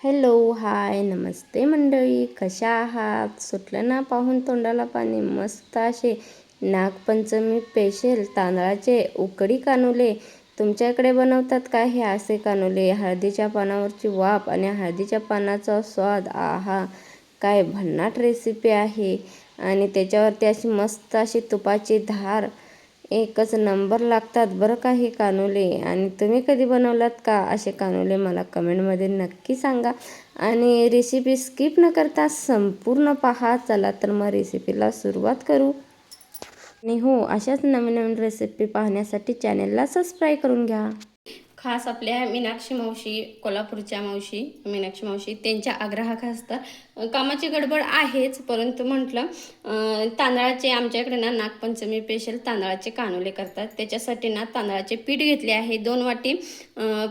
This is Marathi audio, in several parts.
हॅलो, हाय, नमस्ते मंडळी. कशा आहात? सुटलं ना पाहून तोंडाला पाणी. मस्त असे नागपंचमी स्पेशल तांदळाचे उकडी कानुले तुमच्याकडे बनवतात का? हे असे कानुले हळदीच्या पानावरची वाफ आणि हळदीच्या पानाचा स्वाद, आहा, काय भन्नाट रेसिपी आहे. आणि त्याच्यावरती अशी मस्त अशी तुपाची धार, एकच नंबर लागतात बरं का हे कानुले. आणि तुम्ही कधी बनवलात का असे कानुले? मला कमेंटमध्ये नक्की सांगा. आणि रेसिपी स्किप न करता संपूर्ण पहा. चला तर मग रेसिपीला सुरुवात करू. आणि हो, अशाच नवीन नवीन रेसिपी पाहण्यासाठी चॅनलला सबस्क्राईब करून घ्या. खास आपल्या मीनाक्षी मावशी, कोल्हापूरच्या मावशी मीनाक्षी मावशी, त्यांच्या आग्रहाखातर कामाची गडबड आहेच, परंतु म्हटलं तांदळाचे आमच्याकडे ना नागपंचमी स्पेशल तांदळाचे कानुले करतात. त्याच्यासाठी ना तांदळाचे पीठ घेतले आहे. 2 वाटी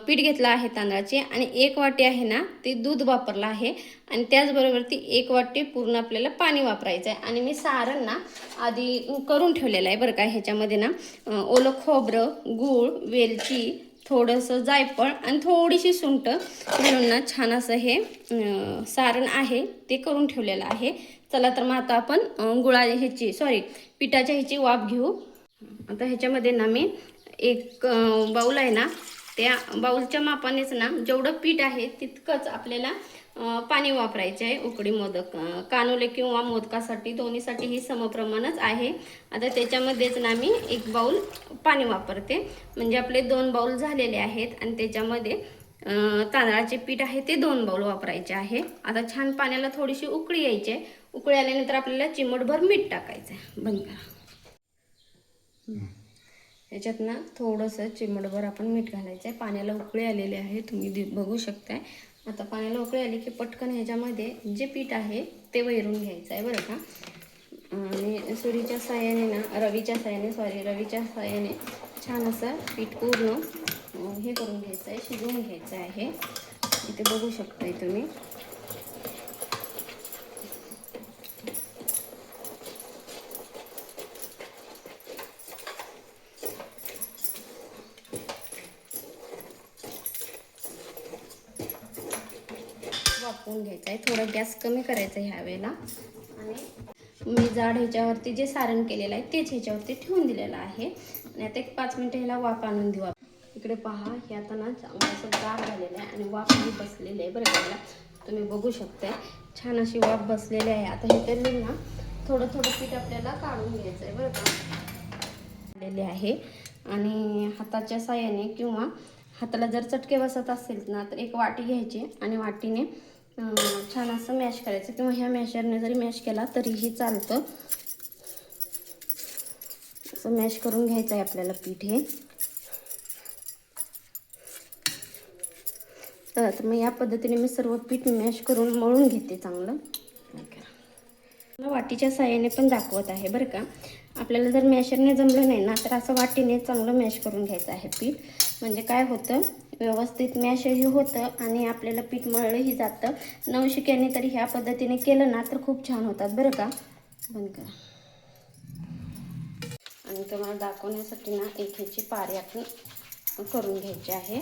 पीठ घेतलं आहे तांदळाचे, आणि 1 वाटी आहे ना ते दूध वापरलं आहे, आणि त्याचबरोबर ती 1 वाटी पूर्ण आपल्याला पाणी वापरायचं आहे. आणि मी सारण ना आधी करून ठेवलेलं आहे बरं का. ह्याच्यामध्ये ना ओलं खोबरं, गूळ, वेलची, थोडंसं जायफळ आणि थोडीशी सुंठ घालून ना छान असं हे सारण आहे ते करून ठेवलेलं आहे. चला तर मग आता आपण पिठाच्या ह्याची वाफ घेऊ. आता ह्याच्यामध्ये ना मी एक बाऊल आहे ना, त्या बाऊलच्या मापानेच ना जेवढं पीठ आहे तितकंच आपल्याला पाणी वापरायचे आहे. उकडी मोदक, कानुले किंवा मोदकासाठी दोन्हीसाठी ही समप्रमाणच आहे. आता त्याच्यामध्येच ना मी 1 बाऊल पाणी वापरते, म्हणजे आपले 2 बाऊल झालेले आहेत. आणि त्याच्यामध्ये तांदळाचे पीठ आहे ते 2 बाऊल वापरायचे आहे. आता छान पाण्याला थोडीशी उकळी यायची आहे. उकळी आल्यानंतर आपल्याला चिमटभर मीठ टाकायचं आहे. बंद करा. ह्याच्यात ना थोडंसं चिमटभर आपण मीठ घालायचं आहे. पाण्याला उकळी आलेली आहे, तुम्ही बघू शकताय. आता पाण्याला उकळी आली की पटकन ह्याच्यामध्ये जे पीठ आहे ते वैरून घ्यायचं आहे बरं का. आणि रवीच्या साह्याने छान असं पीठ पूर्ण हे करून घ्यायचं आहे, शिजवून घ्यायचं आहे. इथे बघू शकताय तुम्ही. वाफवून घ्यायचं आहे. थोडं गॅस कमी करायचा ह्या वेळेला. आणि मी जाड ह्याच्यावरती जे सारण केलेलं आहे तेच ह्याच्यावरती ठेवून दिलेलं आहे. आणि आता 1-5 मिनटं ह्याला वाफ आणून देऊ. इकडे पहा, हे आता ना असं गार झालेलं आहे आणि वाफ ही बसलेली आहे बरं का. तुम्ही बघू शकताय छान अशी वाफ बसलेली आहे. आता हे तेल ना थोडं थोडं पीठ आपल्याला काढून घ्यायचं आहे बरं का. आहे आणि हाताच्या साह्याने किंवा हाताला जर चटके बसत असेल ना तर 1 वाटी घ्यायची आणि वाटीने छान असं मॅश करायचं, किंवा ह्या मॅशरने जरी मॅश केला तरीही चालतं. असं मॅश करून घ्यायचं आहे आपल्याला पीठ हे. तर मग या पद्धतीने मी सर्व पीठ मॅश करून मळून घेते चांगलं. वाटीच्या साह्याने पण दाखवत आहे बरं का. आपल्याला जर मॅशरने जमलं नाही ना तर असं वाटीने चांगलं मॅश करून घ्यायचं आहे पीठ. म्हणजे काय होतं, व्यवस्थित मॅशही होतं आणि आपल्याला पीठ मळलंही जातं. नवशिक्याने तरी ह्या पद्धतीने केलं ना तर खूप छान होतात बरं का. बंद करा. आणि तुम्हाला दाखवण्यासाठी ना एक ह्याची पारी आपण करून घ्यायची आहे.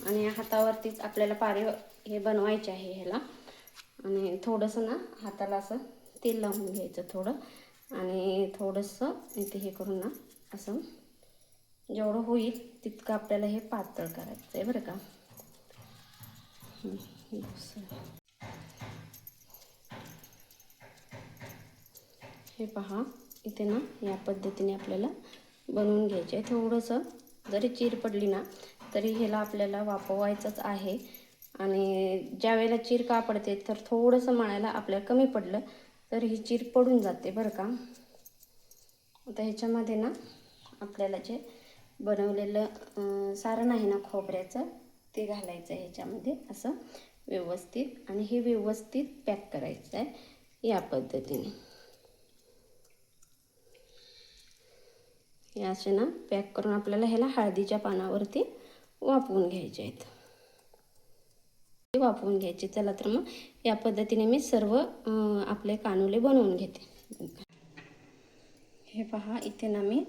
आणि हातावरतीच आपल्याला पारी हे बनवायचे आहे ह्याला. आणि थोडंसं ना हाताला असं तेल लावून घ्यायचं थोडं, आणि थोडंसं इथे हे करून ना असं जेवढं होईल तितकं आपल्याला हे पातळ करायचं आहे बरं का. हे पहा, इथे ना या पद्धतीने आपल्याला बनवून घ्यायचे आहे. थोडंसं जरी चीर पडली ना तरी ह्याला आपल्याला वाफवायचंच आहे. आणि ज्या वेळेला चीर का पडते तर थोडंसं मळायला आपल्याला कमी पडलं तर ही चीर पडून जाते बरं का. आता ह्याच्यामध्ये ना आपल्याला जे बनवलेलं सारण आहे ना खोबऱ्याचं ते घालायचं आहे ह्याच्यामध्ये असं व्यवस्थित, आणि हे व्यवस्थित पॅक करायचं आहे या पद्धतीने. हे असे ना पॅक करून आपल्याला ह्याला हळदीच्या पानावरती वाफवून घ्यायचे आहेत. वाफवून घ्यायचे. चला तर मग या पद्धतीने मी सर्व आपले कानुले बनवून घेते. हे पहा, इथे ना मी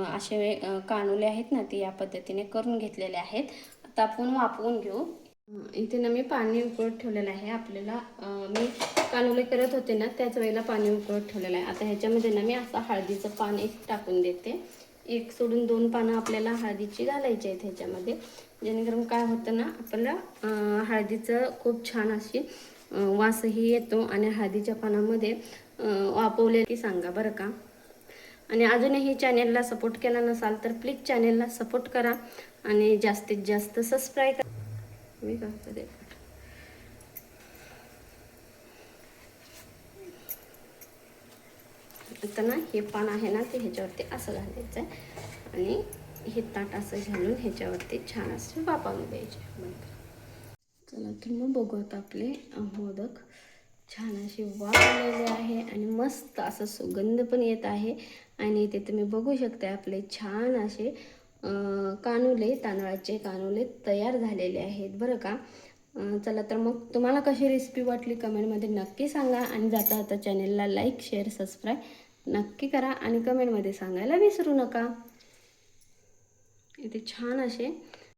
असे कानुले आहेत ना ते या पद्धतीने करून घेतलेले आहेत. आता आपण वाफवून घेऊ. इथे ना मी पाणी उकळत ठेवलेलं आहे. आपल्याला मी कानोले करत होते ना त्याच वेळेला पाणी उकळत ठेवलेलं आहे. आता ह्याच्यामध्ये ना मी असं हळदीचं पान एक टाकून देते. एक सोडून 2 पानं आपल्याला हळदीची घालायची आहेत ह्याच्यामध्ये, जेणेकरून काय होतं ना आपल्याला हळदीचं खूप छान अशी वासही येतो. आणि हळदीच्या पानामध्ये वाफवले की सांगा बरं का. आणि अजूनही चॅनेलला सपोर्ट केला नसाल तर प्लीज चॅनेलला सपोर्ट करा आणि जास्तीत जास्त सबस्क्राईब करा. मी करते ते. आता ना हे पान आहे ना ते ह्याच्यावरती असं घालायचं आहे आणि हे ताट असं घालून ह्याच्यावरती छान असे वाफावून द्यायचे. चला तर मग बघू आता आपले मोदक छान असे वाफ आलेले आहे आणि मस्त असा सुगंध पण येत आहे. आणि इथे तुम्ही बघू शकता आपले छान असे कानुले, तांदळाचे कानुले तयार झालेले आहेत बरं का. चला तर मग तुम्हाला कशी रेसिपी वाटली कमेंटमध्ये नक्की सांगा. आणि जाता जाता चॅनेलला लाईक शेअर सबस्क्राईब नक्की करा आणि कमेंटमध्ये सांगायला विसरू नका. इथे छान असे